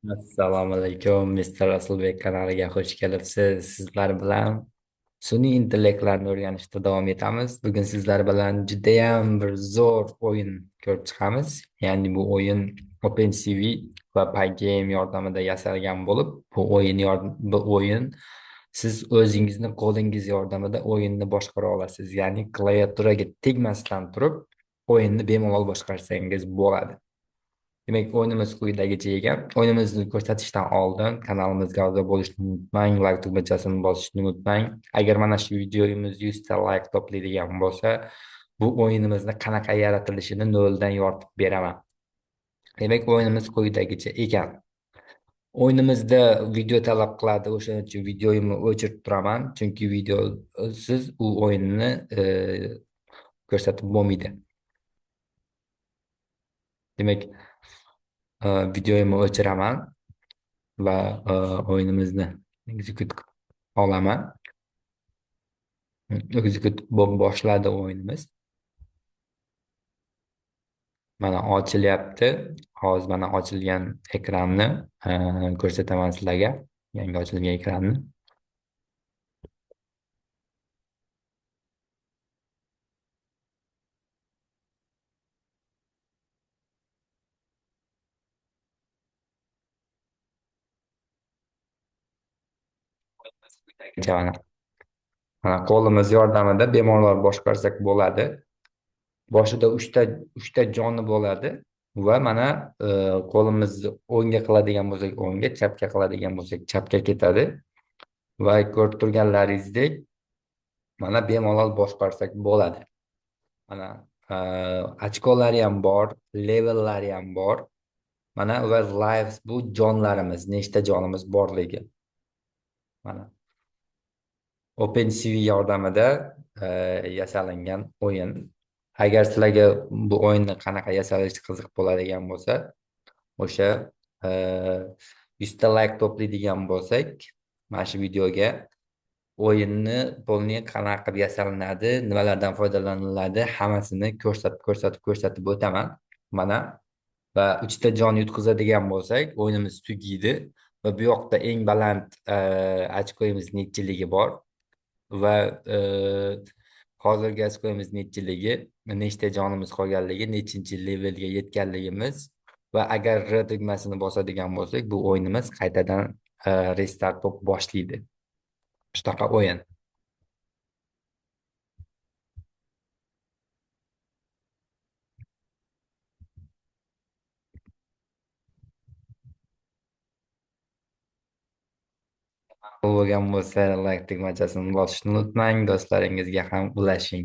Assalomu alaykum, Mr. Rasulbek kanaliga xush kelibsiz. Sizlar bilan sun'iy intellektlarni o'rganishda davom etamiz. Bugun sizlar bilan judayam bir zo'r o'yin ko'rib chiqamiz. Ya'ni bu o'yin OpenCV va Pygame yordamida yasalgan bo'lib, bu o'yin siz o'zingizni qo'lingiz yordamida o'yinni boshqara olasiz. Ya'ni klaviaturaga tegmasdan turib, o'yinni bemalol boshqarsangiz bo'ladi. Demak, o'yinimiz quyidagicha ekan. O'yinimizni ko'rsatishdan oldin kanalimizga a'zo bo'lishni unutmang, like tugmachasini bosishni unutmang. Agar mana shu videomiz 100 ta like toplaydigan bo'lsa, bu o'yinimizni qanaqa yaratilishini noldan yoritib beraman. Demak, o'yinimiz quyidagicha ekan. O'yinimizda video talab qiladi, o'shaning uchun videoyimni o'chirib turaman, chunki videosiz u o'yinni ko'rsatib bo'lmaydi. Demak, videoyimni o'chiraman va o'yinimizni execute olaman. Execute boshladi o'yinimiz. Mana ochilyapti. Hozir mana ochilgan ekranni ko'rsataman sizlarga. Yangi ochilgan ekranni. Mana mana qo'limiz yordamida bemalol boshqarsak bo'ladi. Boshida uchta joni bo'ladi va mana qo'limizni o'ngga qiladigan bo'lsak o'ngga, chapga qiladigan bo'lsak chapga ketadi. Va ko'rib turganlaringizdek mana bemalol boshqarsak bo'ladi. Mana ochkolari ham bor, levellari ham bor. Mana va lives bu jonlarimiz, nechta jonimiz borligi. Mana OpenCV yordamida yasalangan o'yin. Agar sizlarga bu o'yinni qanaqa yasalishi qiziq bo'ladigan bo'lsa, o'sha 100 ta like to'playdigan bo'lsak, mana shu videoga o'yinni polni qanaqa qilib yasalanadi, nimalardan foydalaniladi, hammasini ko'rsatib o'taman. Mana va 3 ta jon yutqizadigan bo'lsak, o'yinimiz tugaydi va bu yoqda eng baland ochkoyimiz nechiligi bor va hozirgi ochkoyimiz nechiligi, nechta jonimiz qolganligi, nechinchi levelga yetganligimiz va agar R tugmasini bosadigan bo'lsak, bu o'yinimiz qaytadan restart bo'lib boshlaydi. Shunaqa o'yin. Bo'lgan bo'lsa, like tugmachasini bosishni unutmang, do'stlaringizga ham ulashing.